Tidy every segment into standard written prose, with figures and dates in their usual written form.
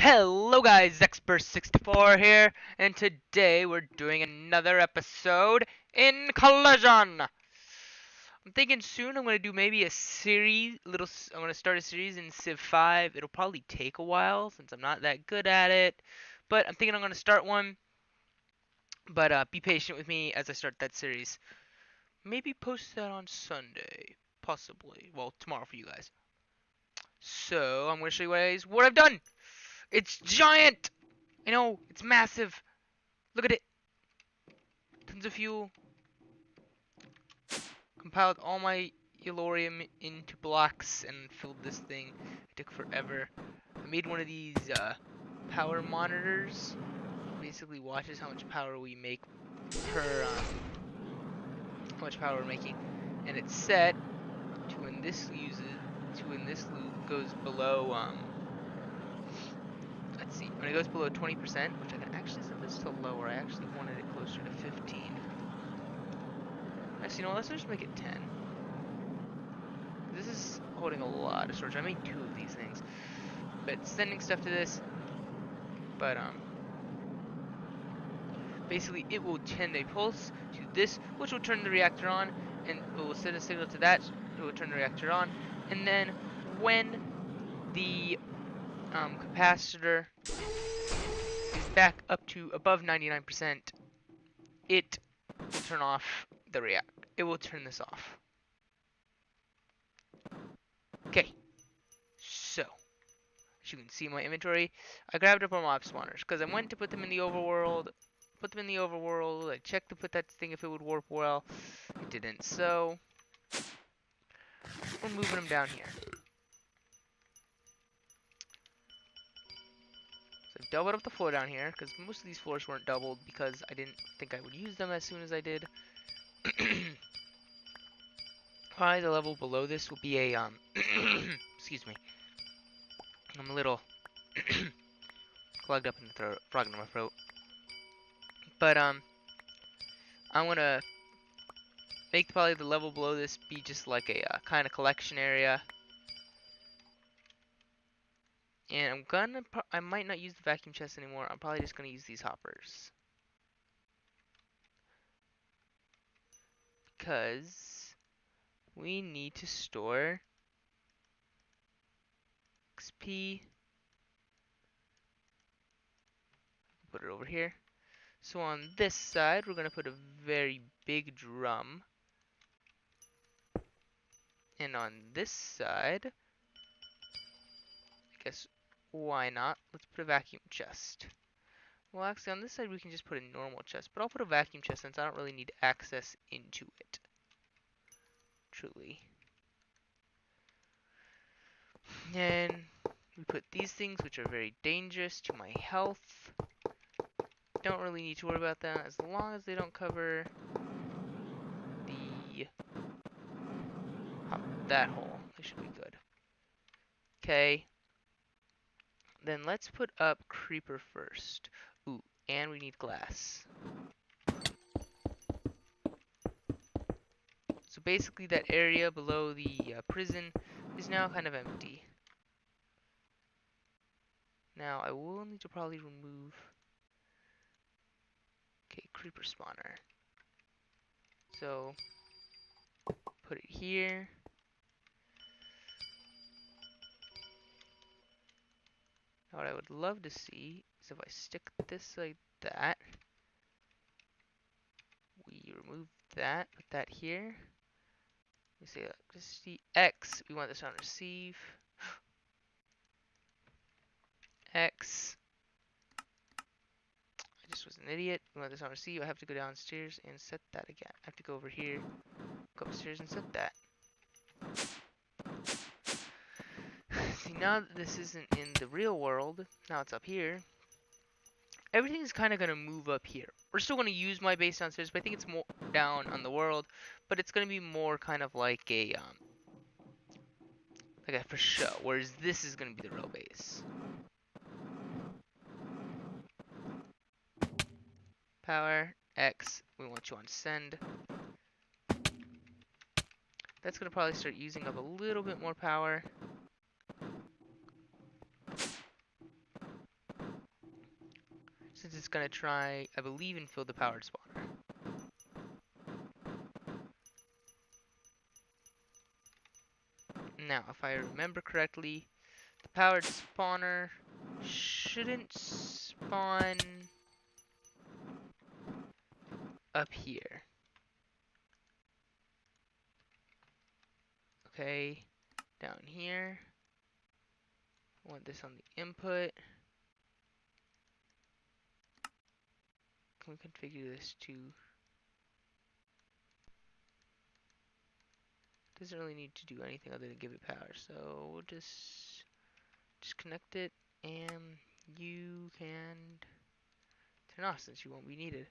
Hello guys, Expert64 here, and today we're doing another episode in Collision. I'm thinking soon I'm gonna do maybe a series, I'm gonna start a series in Civ 5. It'll probably take a while since I'm not that good at it, but I'm thinking I'm gonna start one. But be patient with me as I start that series. Maybe post that on Sunday, possibly. Well, tomorrow for you guys. So I'm gonna show you guys what I've done. It's giant. I know, it's massive. Look at it. Tons of fuel. Compiled all my Elorium into blocks and filled this thing. It took forever. I made one of these power monitors. Basically watches how much power we make per how much power we're making, and it's set to when this goes below let's see, when it goes below 20%, which I can actually set this to lower. I actually wanted it closer to 15. Actually, you know, let's just make it 10. This is holding a lot of storage. I made 2 of these things, but sending stuff to this. But basically, it will send a pulse to this, which will turn the reactor on, and it will send a signal to that. It will turn the reactor on, and then when the capacitor is back up to above 99%, it will turn off the reactor. It will turn this off. Okay, so as you can see in my inventory, I grabbed up our mob spawners because I went to put them in the overworld. I checked to put that thing if it would warp well. It didn't, so we're moving them down here. So I've doubled up the floor down here because most of these floors weren't doubled because I didn't think I would use them as soon as I did. Probably the level below this will be a excuse me. I'm a little clogged up in the throat, frog in my throat. But I'm gonna make probably the level below this be just like a kind of collection area. And I might not use the vacuum chest anymore. I'm probably just gonna use these hoppers. Because we need to store XP. Put it over here. So on this side, we're gonna put a very big drum. And on this side, I guess, why not? Let's put a vacuum chest. Well, actually, on this side, we can just put a normal chest. But I'll put a vacuum chest since I don't really need access into it. Truly. And we put these things, which are very dangerous to my health. Don't really need to worry about that as long as they don't cover the that hole. They should be good. Okay. Then let's put up creeper first. Ooh, and we need glass. So basically that area below the prison is now kind of empty. Now I will need to probably remove... Okay, creeper spawner. So, put it here. Now what I would love to see is if I stick this like that. We remove that, put that here. We say electricity X, we want this on receive. X. I just was an idiot. We want this on receive. I have to go downstairs and set that again. I have to go over here, go upstairs and set that. See, now that this isn't in the real world, now it's up here. Everything's kind of going to move up here. We're still going to use my base downstairs, but I think it's more down on the world. But it's going to be more kind of like a for show. Whereas this is going to be the real base. Power X. We want you on send. That's going to probably start using up a little bit more power. since it's gonna try, I believe, and fill the powered spawner. Now, if I remember correctly, the powered spawner shouldn't spawn up here. Okay, down here. I want this on the input. Can we configure this to... Doesn't really need to do anything other than give it power, so we'll just disconnect it, and you can turn off since you won't be needed.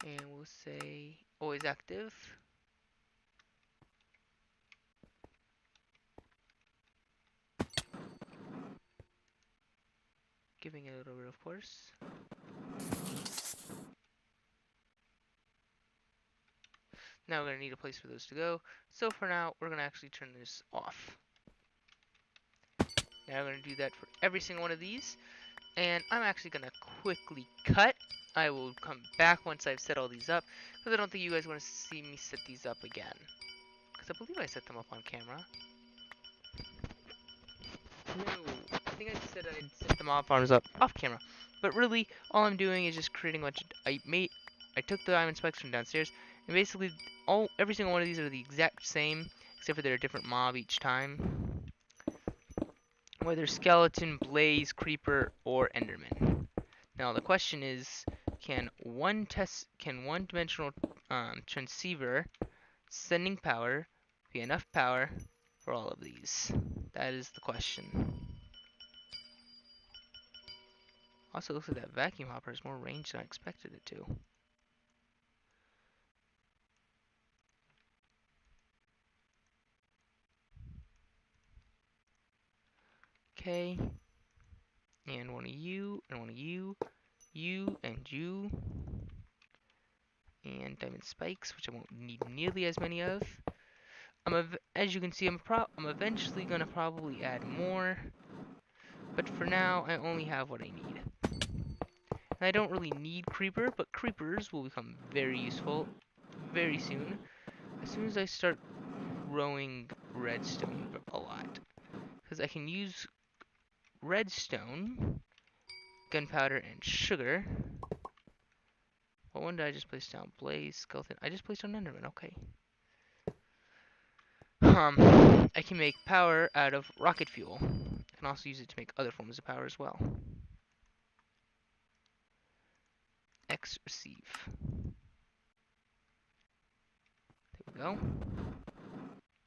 And we'll say always active. Giving it a little bit, of course. Now we're going to need a place for those to go. So for now, we're going to actually turn this off. Now we're going to do that for every single one of these. And I'm actually going to quickly cut. I will come back once I've set all these up, because I don't think you guys want to see me set these up again. Because I believe I set them up on camera. No, I think I said I'd set them off off camera. But really, all I'm doing is just creating a bunch of... I took the diamond spikes from downstairs, and basically every single one of these are the exact same, except for they're a different mob each time. Whether skeleton, blaze, creeper, or enderman. Now the question is, can one-dimensional transceiver sending power be enough power for all of these? That is the question. Also, looks like that vacuum hopper has more range than I expected it to. Okay. And one of you, and one of you, you, and you. And diamond spikes, which I won't need nearly as many of. As you can see, I'm eventually gonna probably add more, but for now I only have what I need. And I don't really need creeper, but creepers will become very useful very soon. As soon as I start growing redstone a lot, because I can use redstone, gunpowder, and sugar. What one did I just place down? Blaze, skeleton. I just placed on enderman. Okay. I can make power out of rocket fuel. I can also use it to make other forms of power as well. X receive. There we go.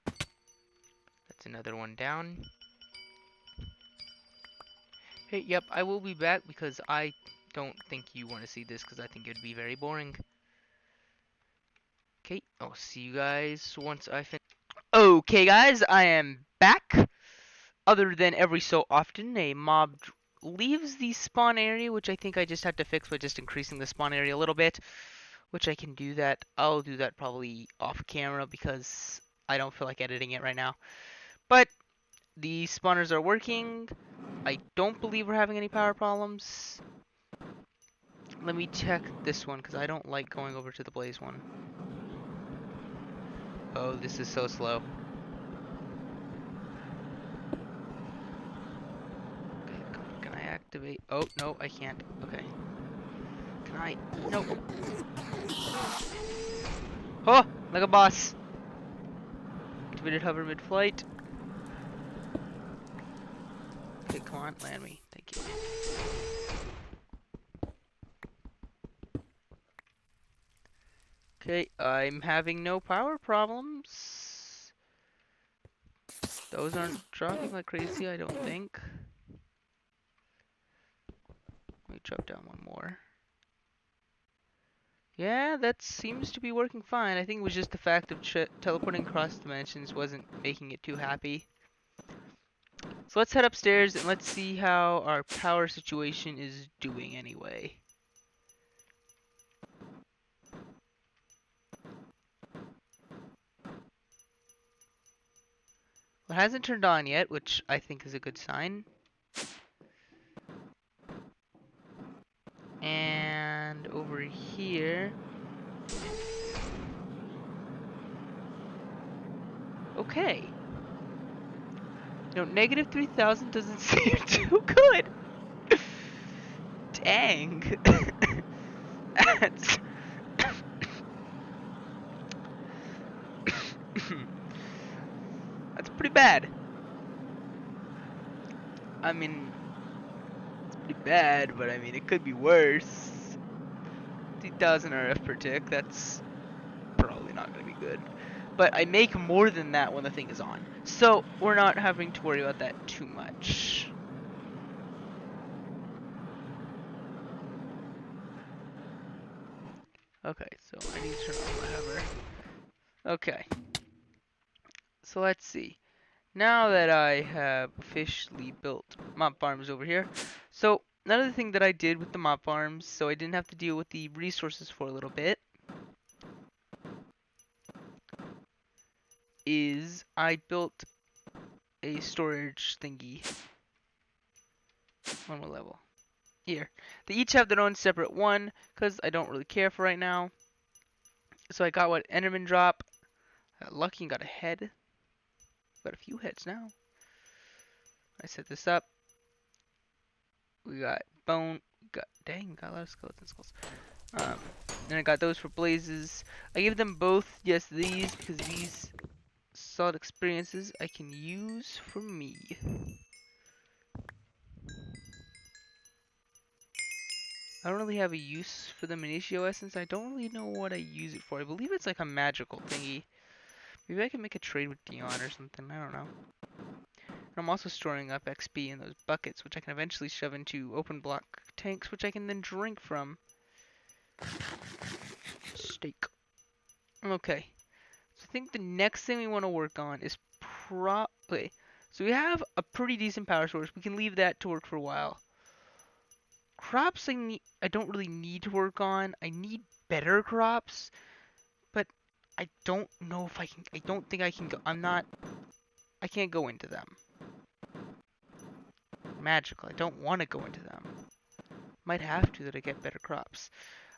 That's another one down. Hey, yep, I will be back because I don't think you want to see this because I think it would be very boring. Okay, I'll see you guys once I finish. Okay, guys, I am back. Other than every so often, a mob leaves the spawn area, which I think I just have to fix by just increasing the spawn area a little bit, which I can do that. I'll do that probably off camera because I don't feel like editing it right now. But the spawners are working. I don't believe we're having any power problems. Let me check this one because I don't like going over to the blaze one. Oh, this is so slow. Okay, can I activate? Oh, no, I can't. Okay. Can I? No. Oh, like a boss. Activated hover mid-flight. Okay, come on, land me. Thank you. Okay, I'm having no power problems. Those aren't dropping like crazy, I don't think. Let me drop down one more. Yeah, that seems to be working fine. I think it was just the fact of teleporting across dimensions wasn't making it too happy. So let's head upstairs and let's see how our power situation is doing anyway. Well, it hasn't turned on yet, which I think is a good sign. And okay. No, negative 3,000 doesn't seem too good. Dang. That's... That's pretty bad. I mean, it's pretty bad, but I mean, it could be worse. 3,000 RF per tick, that's probably not going to be good. But I make more than that when the thing is on. So, we're not having to worry about that too much. Okay, so I need to turn off my hover. Okay. So let's see. Now that I have officially built mob farms over here, so another thing that I did with the mob farms, so I didn't have to deal with the resources for a little bit, is I built a storage thingy. One more level. Here. They each have their own separate one, because I don't really care for right now. So I got what Enderman drop. Got lucky and got a head. Got a few heads now. I set this up. We got bone. Got a lot of skeleton skulls. And I got those for blazes. I gave them both, yes, these, because these solid experiences I can use for me. I don't really have a use for the Minitio Essence. I don't really know what I use it for. I believe it's like a magical thingy. Maybe I can make a trade with Dion or something. I don't know. And I'm also storing up XP in those buckets, which I can eventually shove into open block tanks, which I can then drink from. Steak. Okay. So I think the next thing we want to work on is okay. So we have a pretty decent power source. We can leave that to work for a while. Crops I don't really need to work on. I need better crops, but I don't know if I can. I don't think I can go. I can't go into them. Magical. I don't want to go into them. Might have to that I get better crops.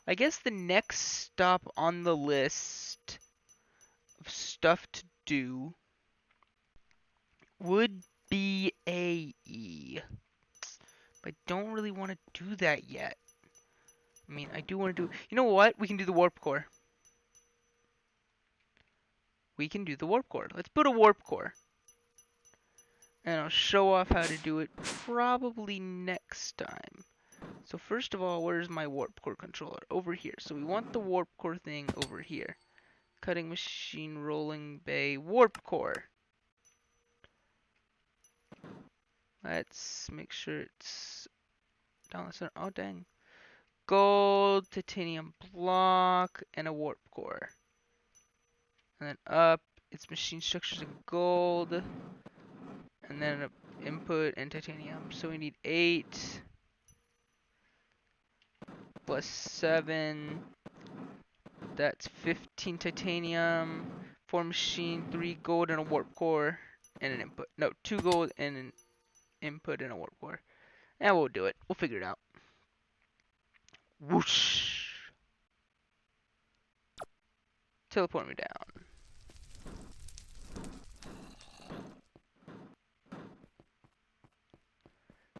I guess the next stop on the list of stuff to do would be AE. But I don't really want to do that yet. I mean, I do want to do... You know what? We can do the warp core. We can do the warp core. Let's put a warp core. And I'll show off how to do it probably next time. So first of all, where's my warp core controller? Over here. So we want the warp core thing over here. Cutting machine, rolling bay, warp core. Let's make sure it's down the center. Oh, dang. Gold, titanium block, and a warp core. And then up, it's machine structures and gold. And then input and titanium. So we need 8 plus 7. That's 15 titanium, 4 machine, 3 gold, and a warp core, and an input. No, 2 gold and an input and a warp core. And we'll do it. We'll figure it out. Whoosh! Teleport me down.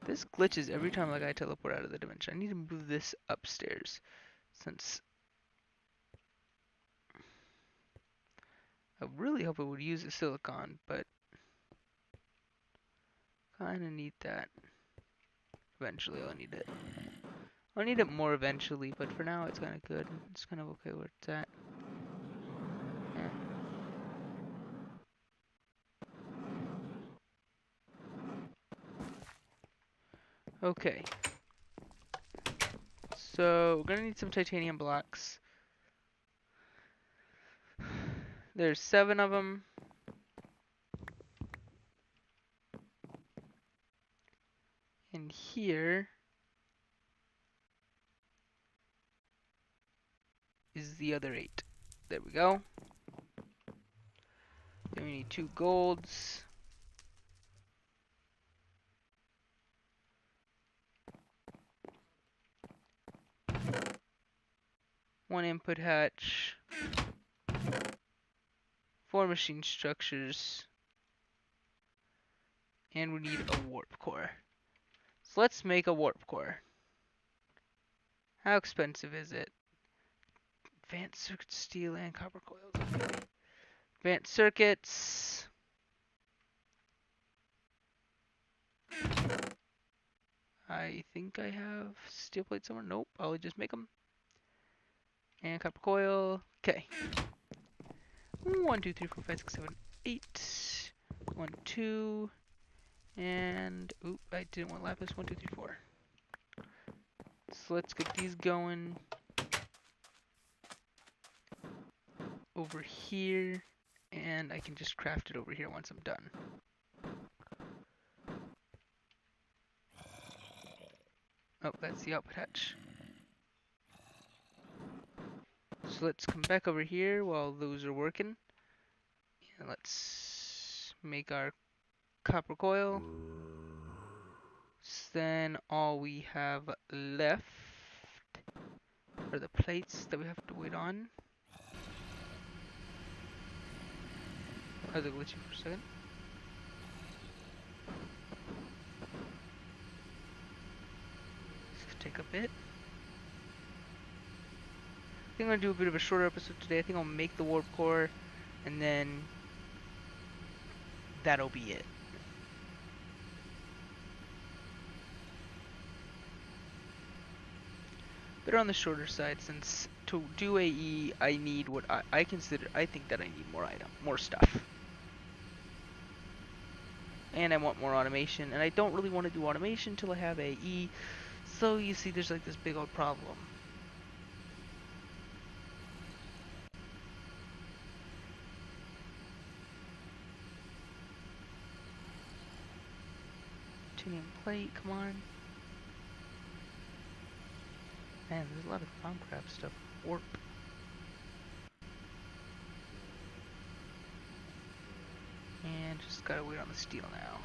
This glitches every time like I teleport out of the dimension. I need to move this upstairs, since I really hope it would use the silicon, but kinda need that. Eventually I'll need it. I'll need it more eventually, but for now it's kinda good. It's kind of okay where it's at. Yeah. Okay. So we're gonna need some titanium blocks. There's 7 of them. And here is the other 8. There we go. Then we need 2 golds. One input hatch. 4 machine structures. And we need a warp core. So let's make a warp core. How expensive is it? Advanced circuit steel and copper coils. Okay. Advanced circuits. I think I have steel plate somewhere. Nope, I'll just make them. And copper coil. Okay. 1, 2, 3, 4, 5, 6, 7, 8. 1, 2. And, oop, I didn't want lapis. 1, 2, 3, 4. So let's get these going over here. And I can just craft it over here once I'm done. Oh, that's the output hatch. So let's come back over here while those are working. And let's make our copper coil. So then all we have left are the plates that we have to wait on. I was glitching for a second. This take a bit. I think I'm gonna do a bit of a shorter episode today. I think I'll make the warp core and then that'll be it. But on the shorter side, since to do AE I need what I consider, I think that I need more stuff. And I want more automation, and I don't really want to do automation until I have AE. So you see there's like this big old problem. Titanium plate, come on. Man, there's a lot of Minecraft stuff. Warp. And just gotta wait on the steel now.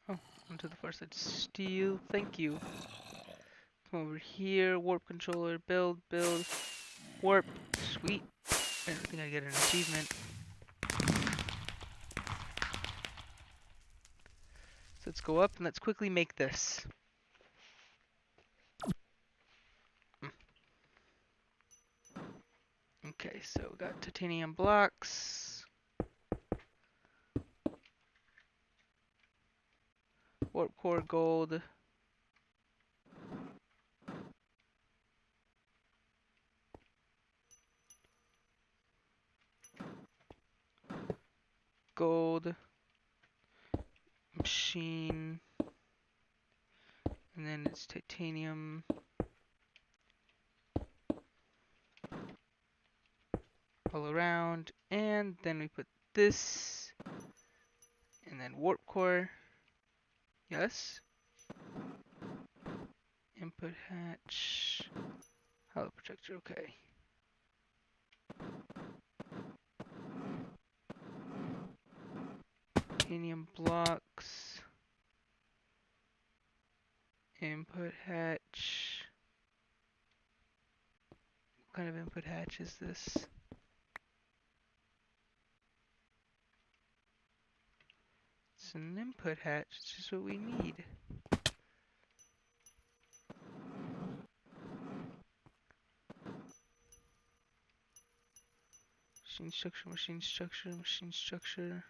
Oh, onto the far side. Steel, thank you. Come over here, warp controller, build, warp. Sweet. I don't think I get an achievement. So let's go up and let's quickly make this. Okay, so we got titanium blocks. Warp core gold. Gold. Machine. And then it's titanium. All around. And then we put this. And then warp core. Yes. Input hatch. Hollow projector, okay. Titanium blocks. Input hatch. What kind of input hatch is this? It's an input hatch, it's just what we need. Machine structure, machine structure, machine structure.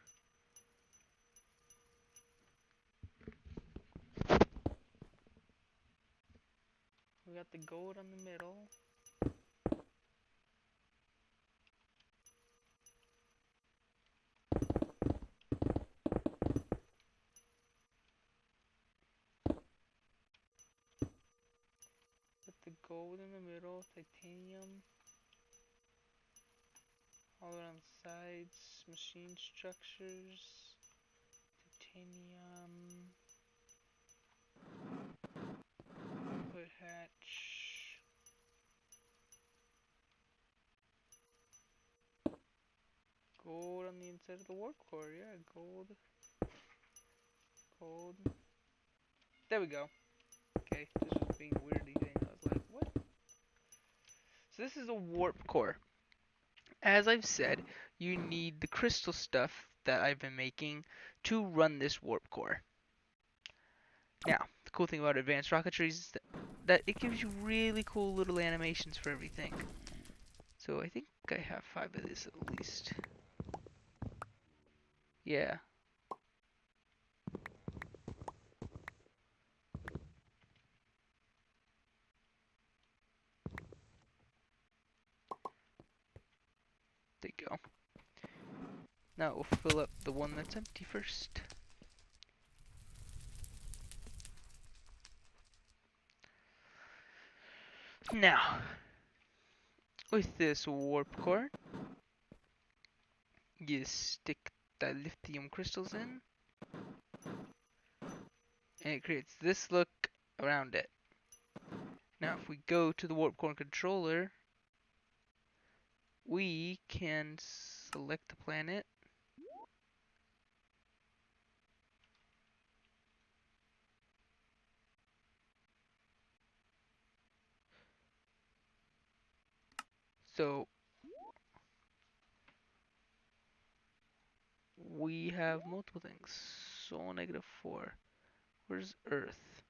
We got the gold on the middle. Put the gold in the middle, titanium. All around the sides, machine structures, titanium. gold on the inside of the warp core. Yeah, gold. Gold. There we go. Okay, this was being a weirdy thing. I was like, what? So this is a warp core. As I've said, you need the crystal stuff that I've been making to run this warp core. Now, the cool thing about advanced rocketry is that it gives you really cool little animations for everything. So I think I have 5 of this at least. Yeah. There you go. Now we'll fill up the one that's empty first. Now, with this warp core, you stick the lithium crystals in, and it creates this look around it. Now, if we go to the warp core controller, we can select the planet. So we have multiple things. Sol -4. Where's Earth?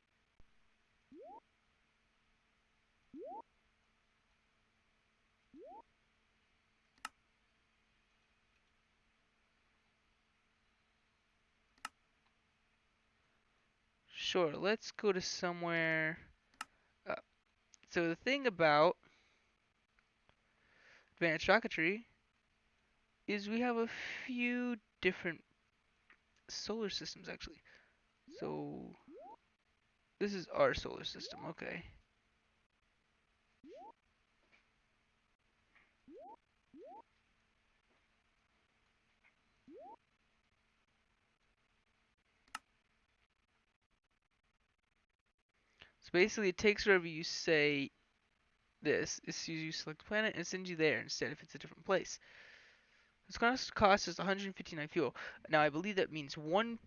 Sure, let's go to somewhere. So the thing about advanced rocketry is we have a few different solar systems actually. So this is our solar system, okay. So basically it takes wherever you say this, as soon as you select planet, and it sends you there instead if it's a different place. This cost is 159 fuel. Now I believe that means one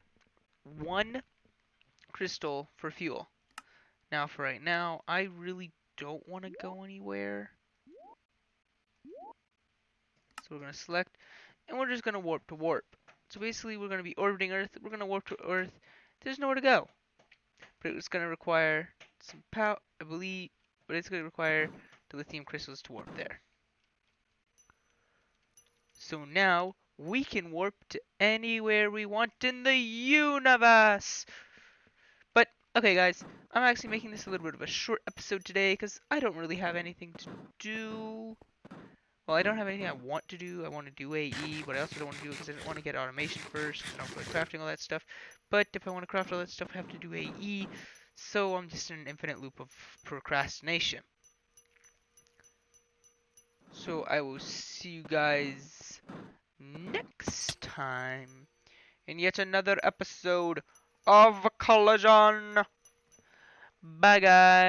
crystal for fuel. Now for right now, I really don't want to go anywhere. So we're going to select, and we're just going to warp to warp. So basically we're going to be orbiting Earth, we're going to warp to Earth, there's nowhere to go. But it's going to require some power, I believe, but it's going to require the lithium crystals to warp there. So now we can warp to anywhere we want in the universe. But okay guys, I'm actually making this a little bit of a short episode today because I don't really have anything to do. Well, I don't have anything I want to do. I want to do AE, but I also don't want to do it because I don't want to get automation first. I don't feel like crafting all that stuff. But if I want to craft all that stuff, I have to do AE. So I'm just in an infinite loop of procrastination. So I will see you guys next time in yet another episode of Collision. Bye guys.